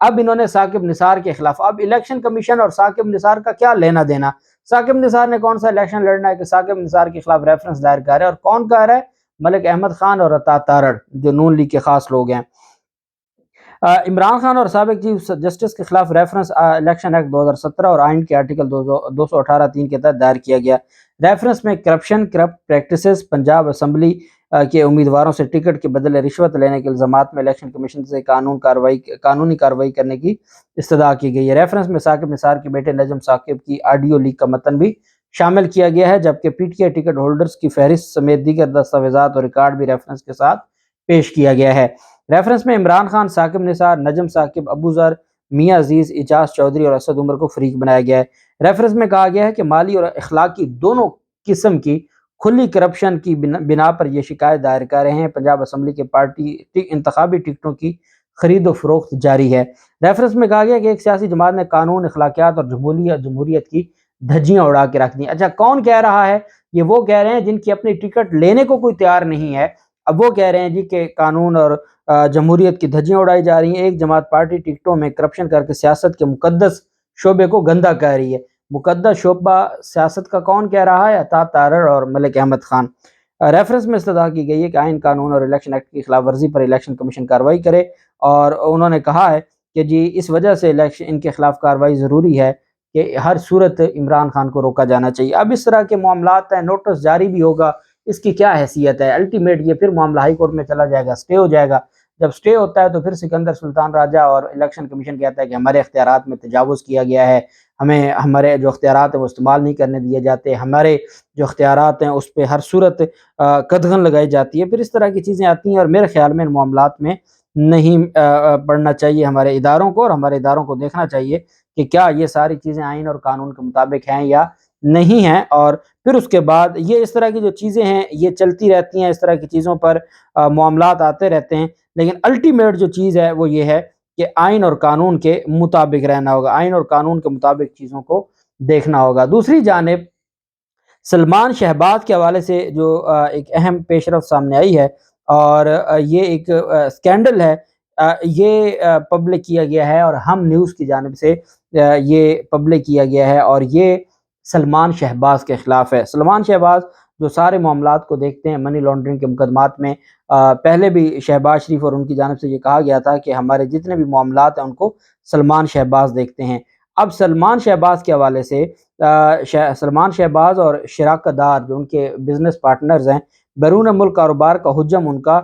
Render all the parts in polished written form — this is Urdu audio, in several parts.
اب انہوں نے ثاقب نثار کے خلاف، اب الیکشن کمیشن اور ثاقب نثار کا کیا لینا دینا؟ ثاقب نثار نے کون سا الیکشن لڑنا ہے کہ ثاقب نثار کے خلاف ریفرنس دائر کر رہا ہے؟ اور کون کر رہا ہے؟ ملک احمد خان اور عطا تارڑ جو نون لیگ کے خاص لوگ ہیں۔ عمران خان اور سابق چیف جسٹس کے خلاف ریفرنس الیکشن ایکٹ 2017 اور آئین کے آرٹیکل 218(3) کے تحت دائر کیا گیا۔ ریفرنس میں corruption, corrupt practices, Punjab assembly کے امیدواروں سے ٹکٹ کے بدلے رشوت لینے کے الزامات میں الیکشن کمیشن سے قانونی کارروائی کرنے کی استدعا کی گئی ہے۔ ریفرنس میں ثاقب نثار کے بیٹے نجم ثاقب کی آڈیو لیک کا متن بھی شامل کیا گیا ہے، جبکہ P T I ticket holders کی فہرست سمیت دیگر دستاویزات اور ریکارڈ بھی ریفرنس کے ساتھ پیش کیا گیا ہے۔ ریفرنس میں عمران خان، ثاقب نثار، نجم ثاقب، ابو ذر، میاں عزیز، اعجاز چودھری اور اسد عمر کو فریق بنایا گیا ہے۔ ریفرنس میں کہا گیا ہے کہ مالی اور اخلاقی دونوں قسم کی کھلی کرپشن کی بنا پر یہ شکایت دائر کر رہے ہیں۔ پنجاب اسمبلی کے پارٹی انتخابی ٹکٹوں کی خرید و فروخت جاری ہے۔ ریفرنس میں کہا گیا کہ ایک سیاسی جماعت نے قانون، اخلاقیات اور جمہوریت کی دھجیاں اڑا کے رکھ دی۔ اچھا، کون کہہ رہا ہے؟ یہ وہ کہہ رہے ہیں جن کی اپنی ٹکٹ لینے کو کوئی تیار نہیں ہے۔ اب وہ کہہ رہے ہیں جی کہ قانون اور جمہوریت کی دھجیاں اڑائی جا رہی ہیں۔ ایک جماعت پارٹی ٹکٹوں میں کرپشن کر کے سیاست کے مقدس شعبے کو گندا کر رہی ہے۔ مقدس شعبہ سیاست کا کون کہہ رہا ہے؟ عطا تارڑ اور ملک احمد خان۔ ریفرنس میں استدعا کی گئی ہے کہ آئین، قانون اور الیکشن ایکٹ کی خلاف ورزی پر الیکشن کمیشن کارروائی کرے، اور انہوں نے کہا ہے کہ جی اس وجہ سے ان کے خلاف کارروائی ضروری ہے کہ ہر صورت عمران خان کو روکا جانا چاہیے۔ اب اس طرح کے معاملات ہیں، نوٹس جاری بھی ہوگا، اس کی کیا حیثیت ہے؟ الٹیمیٹ یہ پھر معاملہ ہائی کورٹ میں چلا جائے گا، سٹے ہو جائے گا۔ جب سٹے ہوتا ہے تو پھر سکندر سلطان راجہ اور الیکشن کمیشن کہتا ہے کہ ہمارے اختیارات میں تجاوز کیا گیا ہے، ہمیں ہمارے جو اختیارات ہیں وہ استعمال نہیں کرنے دیے جاتے، ہمارے جو اختیارات ہیں اس پہ ہر صورت قدغن لگائی جاتی ہے۔ پھر اس طرح کی چیزیں آتی ہیں، اور میرے خیال میں ان معاملات میں نہیں پڑھنا چاہیے ہمارے اداروں کو، اور ہمارے اداروں کو دیکھنا چاہیے کہ کیا یہ ساری چیزیں آئین اور قانون کے مطابق ہیں یا نہیں ہیں۔ اور پھر اس کے بعد یہ اس طرح کی جو چیزیں ہیں یہ چلتی رہتی ہیں، اس طرح کی چیزوں پر معاملات آتے رہتے ہیں، لیکن الٹیمیٹ جو چیز ہے وہ یہ ہے کہ آئین اور قانون کے مطابق رہنا ہوگا، آئین اور قانون کے مطابق چیزوں کو دیکھنا ہوگا۔ دوسری جانب سلمان شہباز کے حوالے سے جو ایک اہم پیش رفت سامنے آئی ہے، اور یہ ایک سکینڈل ہے، یہ پبلک کیا گیا ہے اور ہم نیوز کی جانب سے یہ پبلک کیا گیا ہے، اور یہ سلمان شہباز کے خلاف ہے۔ سلمان شہباز جو سارے معاملات کو دیکھتے ہیں، منی لانڈرنگ کے مقدمات میں پہلے بھی شہباز شریف اور ان کی جانب سے یہ کہا گیا تھا کہ ہمارے جتنے بھی معاملات ہیں ان کو سلمان شہباز دیکھتے ہیں۔ اب سلمان شہباز کے حوالے سے سلمان شہباز اور شراکت دار جو ان کے بزنس پارٹنرز ہیں، بیرون ملک کاروبار کا حجم ان کا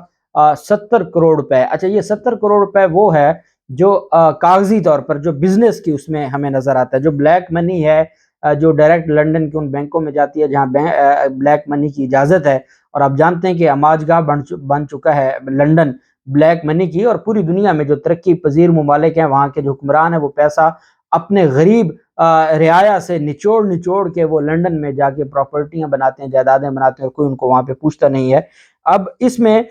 70 کروڑ روپے۔ اچھا، یہ 70 کروڑ روپے وہ ہے جو کاغذی طور پر جو بزنس کی اس میں ہمیں نظر آتا ہے، جو بلیک منی ہے جو ڈائریکٹ لنڈن کے ان بینکوں میں جاتی ہے جہاں بلیک منی کی اجازت ہے، اور آپ جانتے ہیں کہ آماج گاہ بن چکا ہے لنڈن بلیک منی کی، اور پوری دنیا میں جو ترقی پذیر ممالک ہیں وہاں کے جو حکمران ہیں وہ پیسہ اپنے غریب رعایا سے نچوڑ کے وہ لنڈن میں جا کے پراپرٹیاں بناتے ہیں، جائیدادیں بناتے ہیں، اور کوئی ان کو وہاں پہ پوچھتا نہیں ہے۔ اب اس میں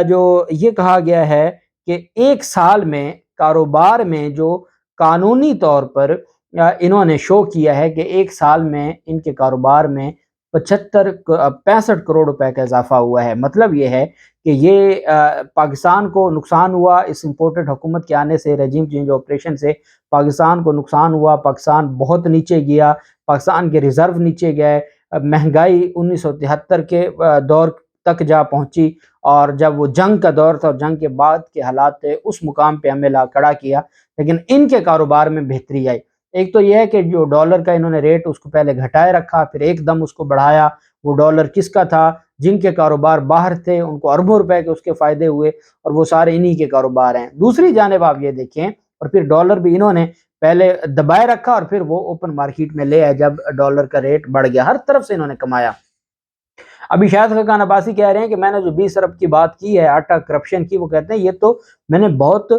جو یہ کہا گیا ہے کہ ایک سال میں کاروبار میں جو قانونی طور پر انہوں نے شو کیا ہے کہ ایک سال میں ان کے کاروبار میں 65 کروڑ روپے کا اضافہ ہوا ہے۔ مطلب یہ ہے کہ یہ پاکستان کو نقصان ہوا، اس امپورٹڈ حکومت کے آنے سے، رجیم چینج آپریشن سے پاکستان کو نقصان ہوا، پاکستان بہت نیچے گیا، پاکستان کے ریزرو نیچے گئے، مہنگائی 1973 کے دور تک جا پہنچی، اور جب وہ جنگ کا دور تھا اور جنگ کے بعد کے حالات تھے اس مقام پہ ہمیں لا کھڑا کیا، لیکن ان کے کاروبار میں بہتری آئی۔ ایک تو یہ ہے کہ جو ڈالر کا انہوں نے ریٹ اس کو پہلے گھٹائے رکھا، پھر ایک دم اس کو بڑھایا۔ وہ ڈالر کس کا تھا؟ جن کے کاروبار باہر تھے ان کو اربوں روپے کے اس کے فائدے ہوئے، اور وہ سارے انہی کے کاروبار ہیں۔ دوسری جانب آپ یہ دیکھیں، اور پھر ڈالر بھی انہوں نے پہلے دبائے رکھا اور پھر وہ اوپن مارکیٹ میں لے آئے جب ڈالر کا ریٹ بڑھ گیا، ہر طرف سے انہوں نے کمایا۔ ابھی شاہد خاقان عباسی کہہ رہے ہیں کہ میں نے جو 20 ارب کی بات کی ہے آٹا کرپشن کی، وہ کہتے ہیں یہ تو میں نے بہت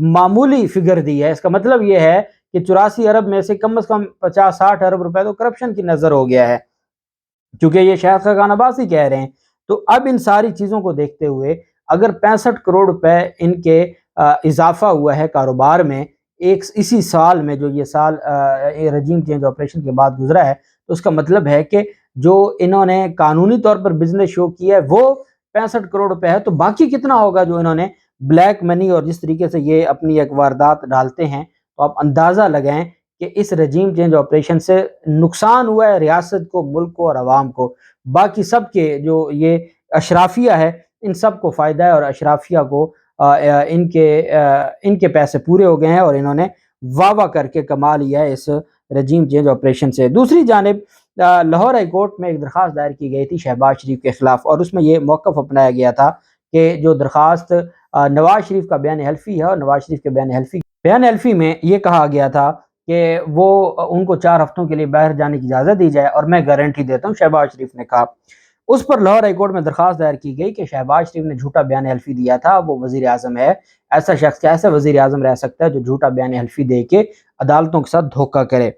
معمولی فگر دی ہے، اس کا مطلب یہ ہے کہ 84 ارب میں سے کم از کم 50-60 ارب روپے تو کرپشن کی نظر ہو گیا ہے، چونکہ یہ شاہد خاقان عباسی کہہ رہے ہیں۔ تو اب ان ساری چیزوں کو دیکھتے ہوئے اگر 65 کروڑ روپے ان کے اضافہ ہوا ہے کاروبار میں اسی سال میں، جو یہ سال رجیم چینج آپریشن کے بعد گزرا ہے، تو اس کا مطلب ہے کہ جو انہوں نے قانونی طور پر بزنس شو کیا ہے وہ 65 کروڑ روپے ہے، تو باقی کتنا ہوگا جو انہوں نے بلیک منی اور جس طریقے سے یہ اپنی ایک واردات ڈالتے ہیں، تو آپ اندازہ لگائیں کہ اس رجیم چینج آپریشن سے نقصان ہوا ہے ریاست کو، ملک کو اور عوام کو۔ باقی سب کے جو یہ اشرافیہ ہے ان سب کو فائدہ ہے، اور اشرافیہ کو ان کے پیسے پورے ہو گئے ہیں اور انہوں نے واہ واہ کر کے کما لیا ہے اس رجیم چینج آپریشن سے۔ دوسری جانب لاہور ہائی کورٹ میں ایک درخواست دائر کی گئی تھی شہباز شریف کے خلاف، اور اس میں یہ موقف اپنایا گیا تھا کہ جو درخواست نواز شریف کا بیان حلفی ہے، اور نواز شریف کے بیان حلفی میں یہ کہا گیا تھا کہ وہ ان کو 4 ہفتوں کے لیے باہر جانے کی اجازت دی جائے اور میں گارنٹی دیتا ہوں، شہباز شریف نے کہا۔ اس پر لاہور ہائی کورٹ میں درخواست دائر کی گئی کہ شہباز شریف نے جھوٹا بیان حلفی دیا تھا، وہ وزیر اعظم ہے، ایسا شخص کیسے وزیر اعظم رہ سکتا ہے جو جھوٹا بیان حلفی دے کے عدالتوں کے ساتھ دھوکہ کرے۔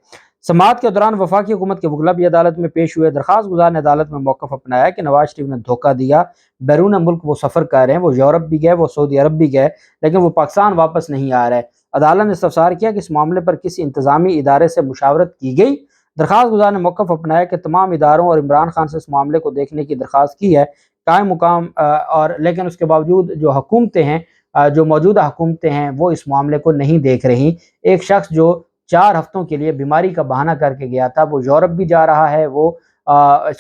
سماعت کے دوران وفاقی حکومت کے وکلا بھی عدالت میں پیش ہوئے۔ درخواست گزار نے عدالت میں موقف اپنایا کہ نواز شریف نے دھوکہ دیا، بیرون ملک وہ سفر کر رہے ہیں، وہ یورپ بھی گئے، وہ سعودی عرب بھی گئے، لیکن وہ پاکستان واپس نہیں آ رہے۔ عدالت نے استفسار کیا کہ اس معاملے پر کسی انتظامی ادارے سے مشاورت کی گئی۔ درخواست گزار نے موقف اپنایا کہ تمام اداروں اور عمران خان سے اس معاملے کو دیکھنے کی درخواست کی ہے، قائم مقام اور لیکن اس کے باوجود جو حکومتیں ہیں، جو موجودہ حکومتیں ہیں، وہ اس معاملے کو نہیں دیکھ رہی۔ ایک شخص جو 4 ہفتوں کے لیے بیماری کا بہانہ کر کے گیا تھا، وہ یورپ بھی جا رہا ہے، وہ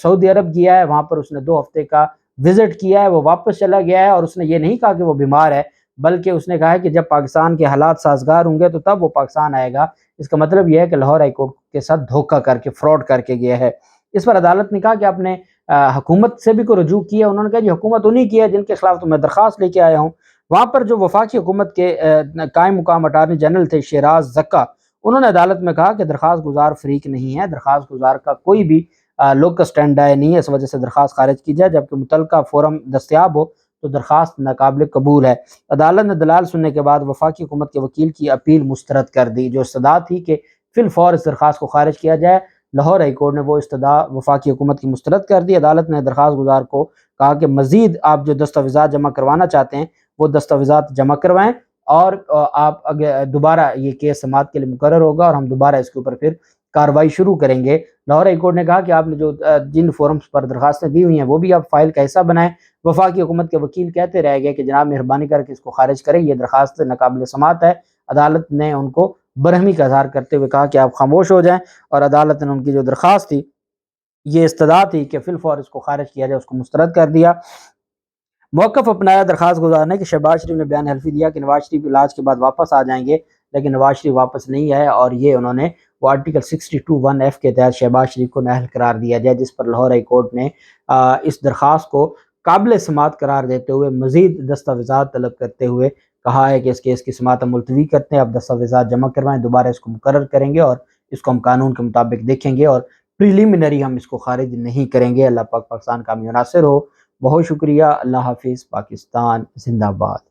سعودی عرب گیا ہے، وہاں پر اس نے 2 ہفتے کا وزٹ کیا ہے، وہ واپس چلا گیا ہے، اور اس نے یہ نہیں کہا کہ وہ بیمار ہے، بلکہ اس نے کہا ہے کہ جب پاکستان کے حالات سازگار ہوں گے تو تب وہ پاکستان آئے گا۔ اس کا مطلب یہ ہے کہ لاہور ہائی کورٹ کے ساتھ دھوکہ کر کے، فراڈ کر کے گیا ہے۔ اس پر عدالت نے کہا کہ آپ نے حکومت سے بھی کوئی رجوع کیا؟ انہوں نے کہا جی حکومت انہی کی ہے جن کے خلاف تو میں درخواست لے کے آیا ہوں۔ وہاں پر جو وفاقی حکومت کے قائم مقام اٹارنی جنرل تھے شیراز زکا، انہوں نے عدالت میں کہا کہ درخواست گزار فریق نہیں ہے، درخواست گزار کا کوئی بھی لوکس اسٹینڈائی نہیں ہے، اس وجہ سے درخواست خارج کی جائے، جبکہ متعلقہ فورم دستیاب ہو تو درخواست ناقابل قبول ہے۔ عدالت نے دلائل سننے کے بعد وفاقی حکومت کے وکیل کی اپیل مسترد کر دی، جو استدعا تھی کہ فی الفور اس درخواست کو خارج کیا جائے۔ لاہور ہائی کورٹ نے وہ استدعا وفاقی حکومت کی مسترد کر دی۔ عدالت نے درخواست گزار کو کہا کہ مزید آپ جو دستاویزات جمع کروانا چاہتے ہیں وہ دستاویزات جمع کروائیں، اور آپ دوبارہ یہ کیس سماعت کے لیے مقرر ہوگا اور ہم دوبارہ اس کے اوپر پھر کارروائی شروع کریں گے۔ لاہور ہائی کورٹ نے کہا کہ آپ نے جو جن فورمز پر درخواستیں دی ہوئی ہیں وہ بھی آپ فائل کا حصہ بنائیں۔ وفاقی حکومت کے وکیل کہتے رہ گئے کہ جناب مہربانی کر کے اس کو خارج کریں، یہ درخواست ناقابل سماعت ہے۔ عدالت نے ان کو برہمی کا اظہار کرتے ہوئے کہا کہ آپ خاموش ہو جائیں، اور عدالت نے ان کی جو درخواست تھی، یہ استدعا تھی کہ فی الفور اس کو خارج کیا جائے، اس کو مسترد کر دیا۔ موقف اپنایا درخواست گزار نے کہ شہباز شریف نے بیان حلفی دیا کہ نواز شریف علاج کے بعد واپس آ جائیں گے، لیکن نواز شریف واپس نہیں آئے، اور یہ انہوں نے وہ آرٹیکل 62(1)(f) کے تحت شہباز شریف کو نااہل قرار دیا جائے، جس پر لاہور ہائی کورٹ نے اس درخواست کو قابل سماعت قرار دیتے ہوئے مزید دستاویزات طلب کرتے ہوئے کہا ہے کہ اس کیس کی سماعت ہم ملتوی کرتے ہیں، اب دستاویزات جمع کروائیں، دوبارہ اس کو مقرر کریں گے اور اس کو ہم قانون کے مطابق دیکھیں گے، اور پریلیمنری ہم اس کو خارج نہیں کریں گے۔ اللہ پاک پاکستان کا حامی و ناصر ہو۔ بہت شکریہ۔ اللہ حافظ۔ پاکستان زندہ باد۔